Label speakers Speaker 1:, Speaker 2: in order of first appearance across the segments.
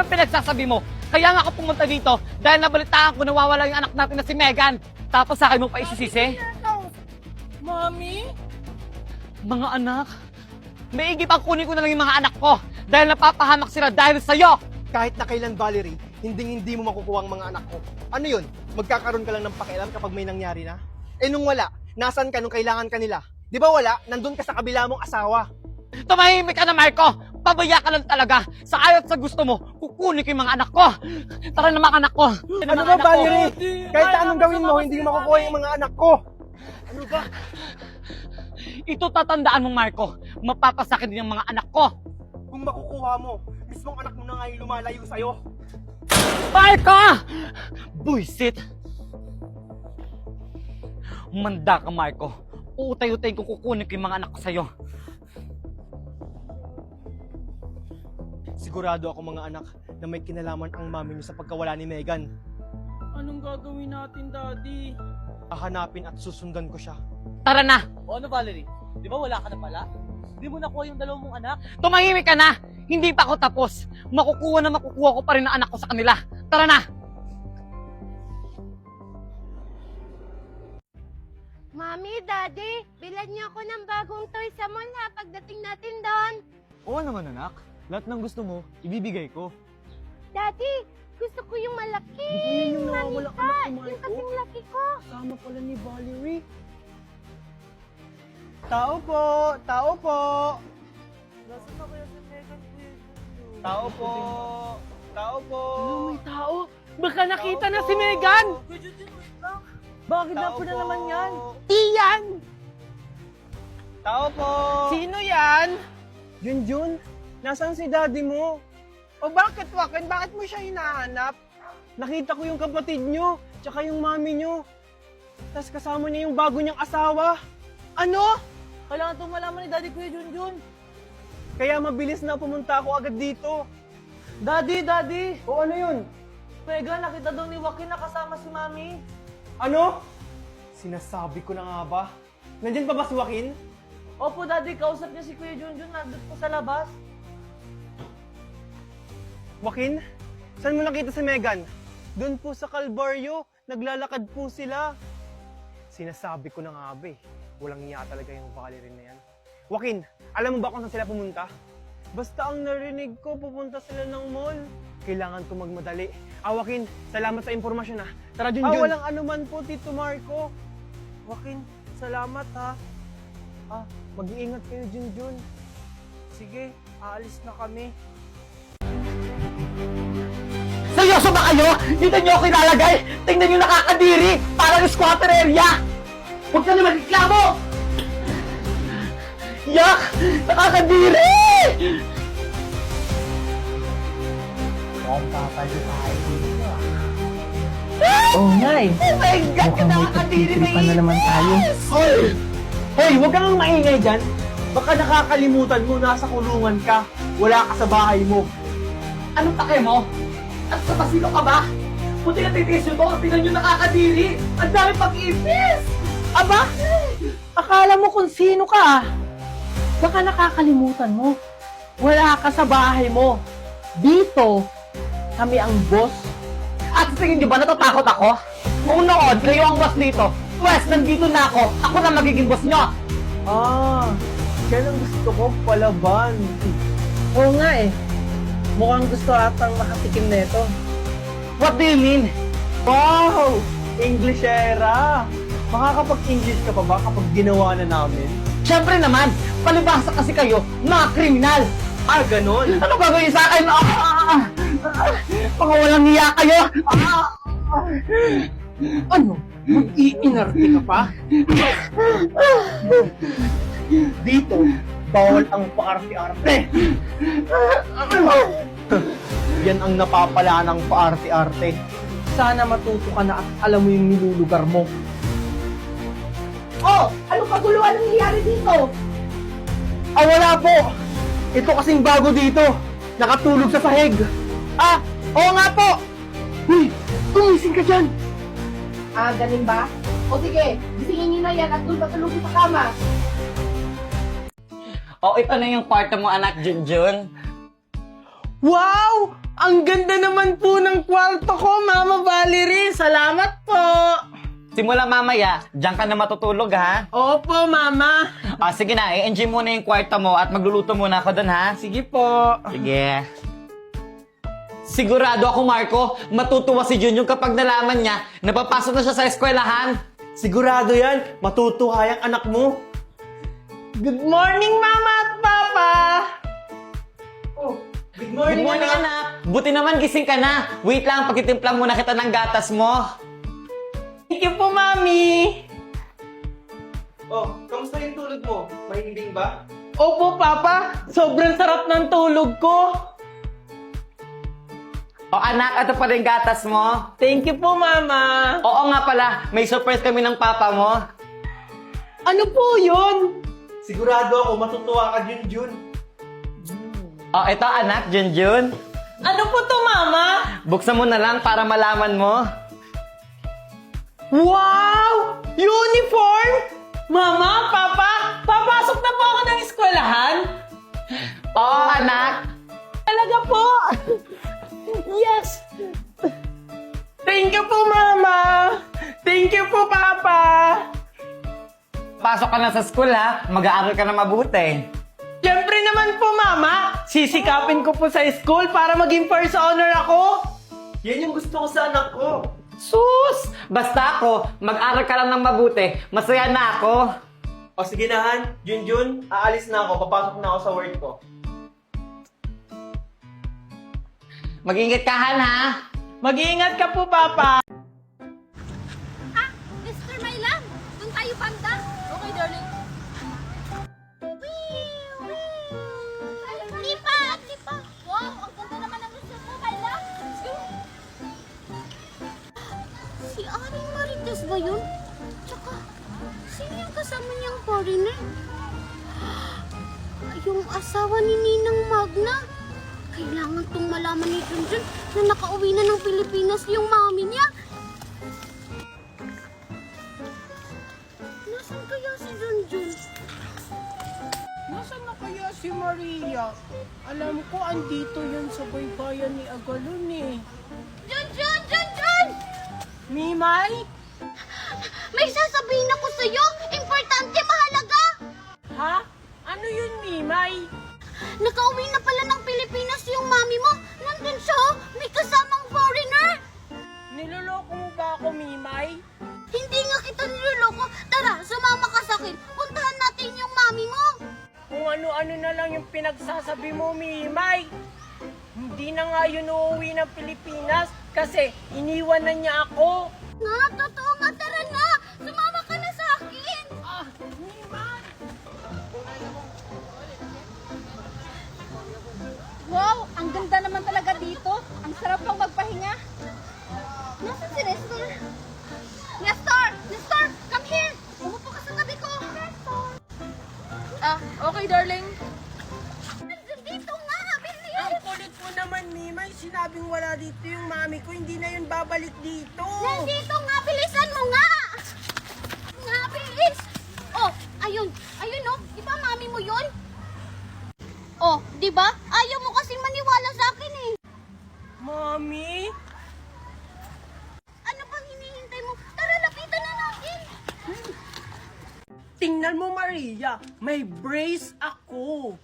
Speaker 1: Anong pinagsasabi mo? Kaya nga ako pumunta dito dahil nabalitaan ko nawawala yung anak natin na si Megan. Tapos sa akin mo pa isisisi?
Speaker 2: Mami?
Speaker 1: Mga anak, maigi pang kunin ko na lang yung mga anak ko dahil napapahamak sila dahil sa'yo.
Speaker 3: Kahit na kailan, Valerie, hindi mo makukuha ang mga anak ko. Ano yun? Magkakaroon ka lang ng pakialam kapag may nangyari na? Eh nung wala, nasan ka nung kailangan ka nila? Di ba wala? Nandun ka sa kabila mong asawa.
Speaker 1: Tumahimik ka na, Marco! Pabaya ka lang talaga! Sa ayaw at sa gusto mo, kukunin ko yung mga anak ko! Tara na mga anak ko!
Speaker 3: Ano ba, Valerie? Kahit na anong gawin mo, hindi mo makukuha yung mga anak ko. Ano ba?
Speaker 1: Ito tatandaan mo, Marco. Mapapasakit din yung mga anak ko.
Speaker 3: Kung makukuha mo, mismong anak mo na nga yung lumalayo sa'yo.
Speaker 1: Marco! Buisit! Manda ka, Marco. Uutay-utay ko kukunin ko yung mga anak ko sa'yo.
Speaker 3: Sigurado ako mga anak na may kinalaman ang mami niyo sa pagkawala ni Megan.
Speaker 2: Anong gagawin natin, Daddy?
Speaker 3: Hahanapin at susundan ko siya.
Speaker 1: Tara na!
Speaker 2: O ano, Valerie? Di ba wala ka na pala? Di mo nakuha yung dalawang mong anak?
Speaker 1: Tumahimik ka na! Hindi pa ako tapos. Makukuha ko pa rin ang anak ko sa kanila. Tara na!
Speaker 4: Mami, Daddy, bilhan niyo ako ng bagong toy sa mall ha pagdating natin doon.
Speaker 5: Oo naman anak, lahat ng gusto mo, ibibigay ko.
Speaker 4: Daddy, gusto ko yung malaki.
Speaker 3: Yung nawawala ka na kumain
Speaker 4: Yung
Speaker 3: ko.
Speaker 4: kasing laki ko.
Speaker 3: Kasama pala ni Valerie. Tao po! Tao po!
Speaker 2: Nasaan na kaya si Megan, Kuya Junjun?
Speaker 3: Tao po! Tao po!
Speaker 1: May tao! Baka nakita na si Megan!
Speaker 2: Kuya Junjun, wait lang.
Speaker 1: Bakit
Speaker 3: Tao po!
Speaker 1: naman yan?
Speaker 4: Iyan!
Speaker 3: Tao po!
Speaker 1: Sino yan?
Speaker 3: Junjun, nasaan si daddy mo?
Speaker 1: O bakit, Wakan? Bakit mo siya hinahanap?
Speaker 3: Nakita ko yung kapatid nyo, tsaka yung mami nyo. Tapos kasama niya yung bago niyang asawa.
Speaker 1: Ano?
Speaker 2: Kailangan itong malaman ni Daddy, Kuya Junjun.
Speaker 3: Kaya mabilis na pumunta ako agad dito.
Speaker 2: Daddy!
Speaker 3: O ano yun?
Speaker 2: Megan, nakita daw ni Joaquin na kasama si Mami.
Speaker 3: Ano? Sinasabi ko na nga ba? Nandyan pa ba si Joaquin?
Speaker 2: Opo, Daddy, kausap niya si Kuya Junjun nandun po sa labas.
Speaker 3: Joaquin? Saan mo nakita si Megan? Doon po sa Calvario. Naglalakad po sila. Sinasabi ko na nga ba eh. Walang niya talaga yung Valerie na yan. Joaquin, alam mo ba kung saan sila pumunta? Basta ang narinig ko, pupunta sila ng mall. Kailangan ko magmadali. Joaquin, salamat sa impormasyon ha. Tara, Junjun. Walang anuman po, Tito Marco. Joaquin, salamat ha. Mag-iingat kayo, Junjun. Sige, aalis na kami.
Speaker 1: Seryoso ba kayo? Dito niyo ako ilalagay? Tingnan niyo nakakadiri! Parang squatter area! Huwag ka na magreklamo! Yak! Nakakadiri!
Speaker 6: Oo nga eh.
Speaker 1: Oh my God!
Speaker 6: Mukhang may
Speaker 1: Nakakadiri!
Speaker 6: pagtitripan na naman tayo.
Speaker 3: Hoy! Hoy, huwag kang maingay dyan. Baka nakakalimutan mo, nasa kulungan ka. Wala ka sa bahay mo.
Speaker 1: Anong pake mo? At sa pasino ka ba? Puti na titiis nyo to! Tingnan nyo nakakadiri! Ang dami pag-ipis!
Speaker 6: Aba, akala mo kung sino ka ah. Baka nakakalimutan mo. Wala ka sa bahay mo. Dito, kami ang boss.
Speaker 1: At sa tingin nyo ba natatakot ako? Kung noon, kayo ang boss dito. Pwes, nandito na ako. Ako na magiging boss nyo.
Speaker 3: Yan ang gusto ko palaban.
Speaker 6: Oo nga eh. Mukhang gusto atang makatikim nito.
Speaker 1: What do you mean?
Speaker 3: Wow! Englishera! Makakapag-English ka pa ba kapag ginawa na namin?
Speaker 1: Siyempre naman, palibasa kasi kayo, mga kriminal.
Speaker 3: Ganon?
Speaker 1: Ano gagawin sa akin? Mga walang hiya kayo.
Speaker 6: Ano? Mag-iinarte ka pa?
Speaker 3: Dito, bawal ang paarte-arte. Yan ang napapala ng paarte-arte.
Speaker 6: Sana matuto ka na at alam mo yung nilulugar mo.
Speaker 4: Oh, ano kaguluhan ang nangyayari dito?
Speaker 3: Wala po! Ito kasing bago dito. Nakatulog sa sahig. Oo nga po! Uy, tumising ka dyan!
Speaker 4: Ganun ba? O sige, gisingin niyo na yan at doon patulogin sa kama.
Speaker 1: Oh, ito na yung kwarto mo, anak Junjun.
Speaker 3: Wow! Ang ganda naman po ng kwarto ko, Mama Valerie. Salamat po.
Speaker 1: Simula mamaya, diyan ka na matutulog ha.
Speaker 3: Opo, Mama.
Speaker 1: Sige na, i-enjoy muna yung kwarto mo at magluluto muna ako doon ha.
Speaker 3: Sige po.
Speaker 1: Sige. Sigurado ako, Marco, matutuwa si Junjun kapag nalaman niya na papasok na siya sa eskwelahan.
Speaker 3: Sigurado yan. Matutuwa yung anak mo. Good morning, Mama at Papa. Oh, good
Speaker 1: Good morning, anak. Buti naman gising ka na. Wait lang, pagtitimplang muna kita ng gatas mo.
Speaker 3: Thank you po, Mami. Oh, kamusta yung tulog mo? Mahimbing ba? Opo, Papa. Sobrang sarap ng tulog ko.
Speaker 1: O anak, ito pa rin gatas mo.
Speaker 3: Thank you po, Mama.
Speaker 1: Oo nga pala, may surprise kami ng papa mo.
Speaker 3: Ano po yun? Sigurado ako matutuwa ka, Junjun.
Speaker 1: O ito anak, Junjun.
Speaker 3: Ano po to, Mama?
Speaker 1: Buksan mo na lang para malaman mo.
Speaker 3: Wow! Uniform! Mama, Papa, papasok na po ako ng eskwelahan?
Speaker 1: Oo anak.
Speaker 3: Talaga po! Yes! Thank you po, Mama! Thank you po, Papa!
Speaker 1: Pasok ka na sa school ha, mag-aaral ka na mabuti.
Speaker 3: Siyempre naman po, Mama! Sisikapin ko po sa school para maging first honor ako! Yan yung gusto ko sa anak ko!
Speaker 1: Sus! Basta ako, mag-aral ka lang ng mabuti, masaya na ako.
Speaker 3: O sige na, Han. Junjun, aalis na ako. Papasok na ako sa work ko.
Speaker 1: Mag-ingat ka Han ha.
Speaker 3: Mag-iingat ka po, Papa!
Speaker 4: Ah, Mr. Mailang, doon tayo banda. Okay, darling. Lipa! Lipa! Wow, ang ganda naman ng gusto mo, Mailang. Let's go. Si Aring Marites ba yun? Tsaka, sino yung kasama niyang foreigner? Yung asawa ni Ninang Magna. Kailangan tong malaman ni Junjun na nakauwi na ng Pilipinas yung mami niya. Nasaan kaya si Junjun?
Speaker 7: Nasaan na kaya si Maria? Alam ko, andito yun sa baybayan ni Agalon eh.
Speaker 4: Junjun! Junjun!
Speaker 7: Mimay?
Speaker 4: May sasabihin ako sa'yo! Importante, mahalaga!
Speaker 7: Ha? Ano yun, Mimay?
Speaker 4: Nakauwi na pala ng Pilipinas yung mami mo. Nandun siya, oh. May kasamang foreigner.
Speaker 7: Niloloko mo ba ako, Mimay?
Speaker 4: Hindi nga kita niloloko. Tara, sumama ka sa akin. Puntahan natin yung mami mo.
Speaker 7: Kung ano-ano na lang yung pinagsasabi mo, Mimay. Hindi na nga yun uuwi ng Pilipinas kasi iniwan na niya ako.
Speaker 4: Nga, totoo nga. Tara na. Sumama ka na sa akin.
Speaker 7: Ah, Mimay!
Speaker 8: Wow! Ang ganda naman talaga dito. Ang sarap lang magpahinga.
Speaker 4: Nasaan si Nestor? Nestor! Nestor! Come here! Umupo ka sa tabi ko. Nestor!
Speaker 8: Ah, okay darling.
Speaker 4: Nandun dito nga! Bilis!
Speaker 7: Ang kulit mo naman, Mimay. Sinabing wala dito yung mami ko. Hindi na yun babalik dito.
Speaker 4: Nandito nga! Bilisan mo nga! Nga, bilis! Oh, ayun. Ayun oh. Di ba mami mo yun? Oh, di ba? Ayaw mo kasing maniwala sa akin eh.
Speaker 7: Mami?
Speaker 4: Ano bang hinihintay mo? Tara, lapitan na natin.
Speaker 7: Tingnan mo, Maria. May brace ako.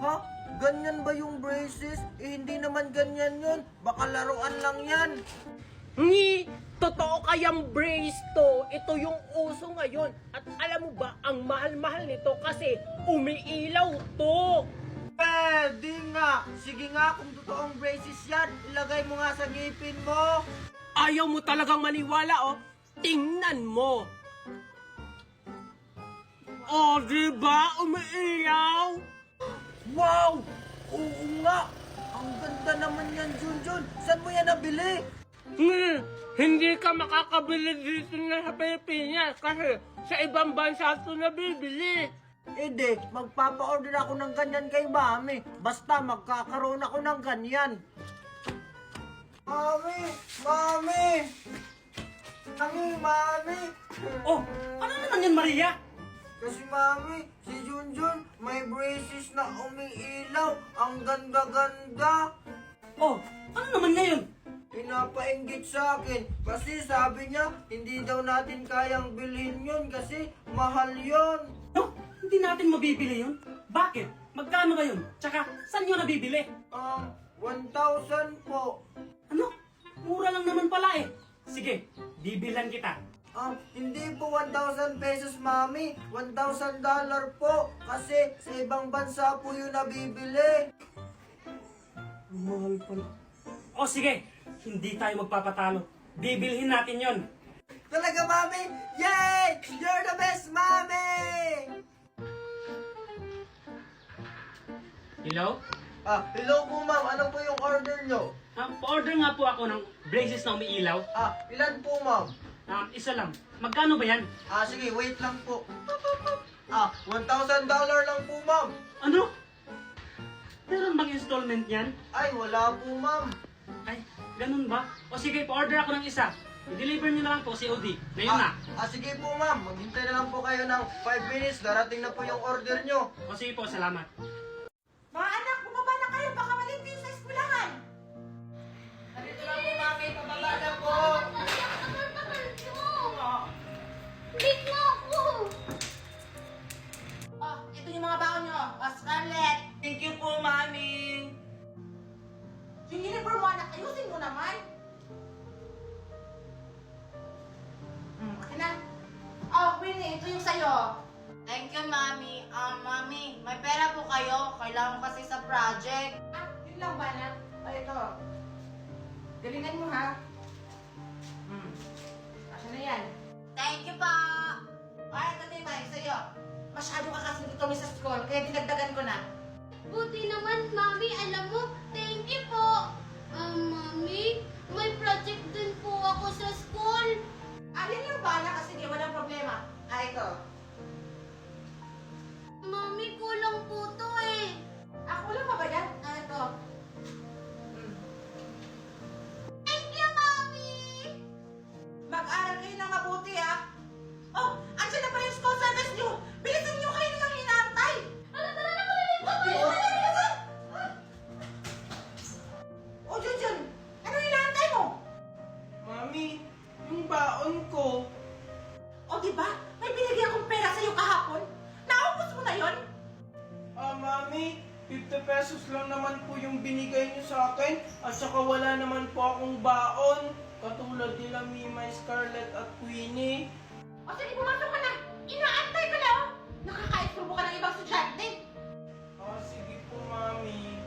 Speaker 3: Ha? Ganyan ba yung braces? Hindi naman ganyan yun. Baka laruan lang yan.
Speaker 7: Ni, totoo kayang brace to. Ito yung uso ngayon. At alam mo ba, ang mahal-mahal nito kasi umiilaw to.
Speaker 3: Pwede nga. Sige nga, kung totoong braces yan, ilagay mo nga sa ngipin mo.
Speaker 7: Ayaw mo talagang maniwala, oh. Tingnan mo. Oh, diba? Umiilaw.
Speaker 3: Wow! Oo nga! Ang ganda naman yan, Junjun. Saan mo yan nabili?
Speaker 7: Hindi ka makakabili dito na sa Pilipinas kasi sa ibang bansa ito nabibili.
Speaker 3: Hindi, magpapa-order ako ng ganyan kay Mami. Basta magkakaroon ako ng ganyan. Mami! Mami! Mami!
Speaker 7: Oh, ano naman yan, Maria?
Speaker 3: Kasi Mami, si Junjun may braces na umiilaw. Ang ganda-ganda.
Speaker 7: Oh, Ano naman ngayon?
Speaker 9: Pinapainggit sa akin kasi sabi niya hindi daw natin kayang bilhin yun kasi mahal yun.
Speaker 7: No, hindi natin mabibili yun. Bakit? Magkano ba yun? Tsaka, saan nyo nabibili?
Speaker 9: 1,000 po.
Speaker 7: Ano? Mura lang naman pala eh. Sige, bibilhan kita.
Speaker 9: Hindi po 1,000 pesos, mami. $1,000 po. Kasi sa ibang bansa po yun nabibili.
Speaker 7: Mahal pala. O sige, hindi tayo magpapatalo. Bibilhin natin yon.
Speaker 9: Talaga, mami? Yay! You're the best, mami!
Speaker 7: Hello?
Speaker 9: Hello po, ma'am. Ano po yung order nyo?
Speaker 7: Pa-order nga po ako ng braces na umiilaw.
Speaker 9: Ilan po, ma'am?
Speaker 7: Isa lang. Magkano ba yan?
Speaker 9: Sige, wait lang po. $1,000 lang po, ma'am.
Speaker 7: Ano? Meron bang installment yan?
Speaker 9: Ay, wala po, ma'am.
Speaker 7: Ay, ganun ba? O sige, pa-order ako ng isa. I-deliver nyo na lang po si OD. Ngayon na.
Speaker 9: Sige po, ma'am. Maghintay na lang po kayo ng 5 minutes. Darating na po yung order nyo.
Speaker 7: O sige po, salamat.
Speaker 8: Mga anak, bumaba na kayo. Baka malito yung sa eskwelahan.
Speaker 9: Nandito na po, mami. Pababa na po.
Speaker 4: Late na ako.
Speaker 8: Oh, ito yung mga baon nyo. Oh, Scarlett.
Speaker 9: Thank you po, mami.
Speaker 8: Yung uniform mo, anak, ayusin mo naman. Okay na. Oh, Queenie, ito yung sa'yo.
Speaker 4: Thank you, Mami. Mami, may pera po kayo. Kailangan ko kasi sa project.
Speaker 8: Yun lang ba, anak? Oh, ito. Galingan mo, ha? Asa na yan?
Speaker 4: Thank you po.
Speaker 8: Ay, ito tayo sa'yo. Masyado ka kasi kami sa school, kaya dinagdagan ko na.
Speaker 4: Buti naman, Mami. Alam mo, thank you po. Mami, may project din po ako sa school.
Speaker 8: Alin lang ba, anak? Sige, walang problema. Ito.
Speaker 4: Mami, kulang po to eh.
Speaker 8: Kulang pa ba yan? Ito.
Speaker 4: Thank you, Mami.
Speaker 8: Mag-aral kayo ng mabuti, ha? Oh, andyan na pala yung school service nyo. Bilisan nyo kayo nang hinantay.
Speaker 4: Tara na, malilito.
Speaker 8: Bilisan! Oh, Junjun, ano hinantay mo?
Speaker 9: Mami, yung baon ko.
Speaker 8: O, diba? May binigyan akong pera sa'yo kahapon. Naubos mo na yon?
Speaker 9: Mami, 50 pesos lang naman po yung binigay niyo sa akin. At saka wala naman po akong baon. Katulad nila Mima, Scarlett at Queenie.
Speaker 8: O, sige, pumasok ka na. Inaantay ka na, oh. Nakaka-exprobo ka ng ibang estudyante.
Speaker 9: Sige po, Mami.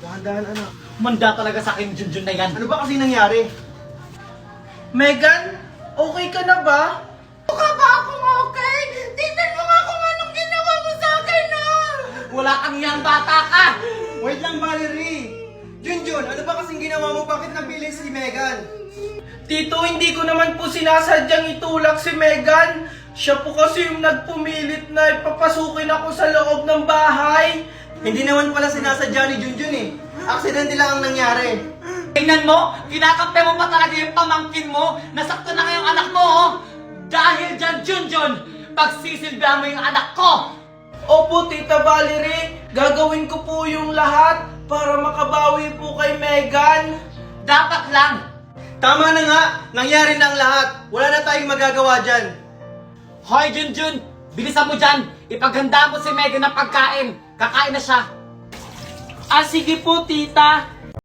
Speaker 9: Dahan-dahan, anak.
Speaker 1: Manda talaga sa akin, Junjun na yan.
Speaker 9: Ano ba kasi nangyari? Megan, okay ka na ba?
Speaker 4: Mukha ba akong okay? Tingnan mo nga kung anong ginawa mo sa akin, no?
Speaker 1: Wala kang yan, bata ka!
Speaker 9: Wait lang, Valerie. Junjun, ano ba kasing ginawa mo? Bakit nabili si Megan? Tito, hindi ko naman po sinasadyang itulak si Megan. Siya po kasi yung nagpumilit na ipapasukin ako sa loob ng bahay. Hindi naman pala sinasadya ni Junjun eh. Aksidente lang ang nangyari.
Speaker 1: Tingnan mo, kinakampi mo pa talaga yung pamangkin mo. Nasakto na ngayong anak mo, oh. Dahil dyan, Junjun, pagsisilbihan mo yung anak ko.
Speaker 9: Opo, Tita Valerie. Gagawin ko po yung lahat para makabawi po kay Megan.
Speaker 1: Dapat lang.
Speaker 9: Tama na nga, nangyari na ang lahat. Wala na tayong magagawa dyan.
Speaker 1: Hoy, Junjun, bilisan mo dyan. Ipaghanda mo si Megan ng pagkain. Kakain na siya.
Speaker 9: Sige po, Tita.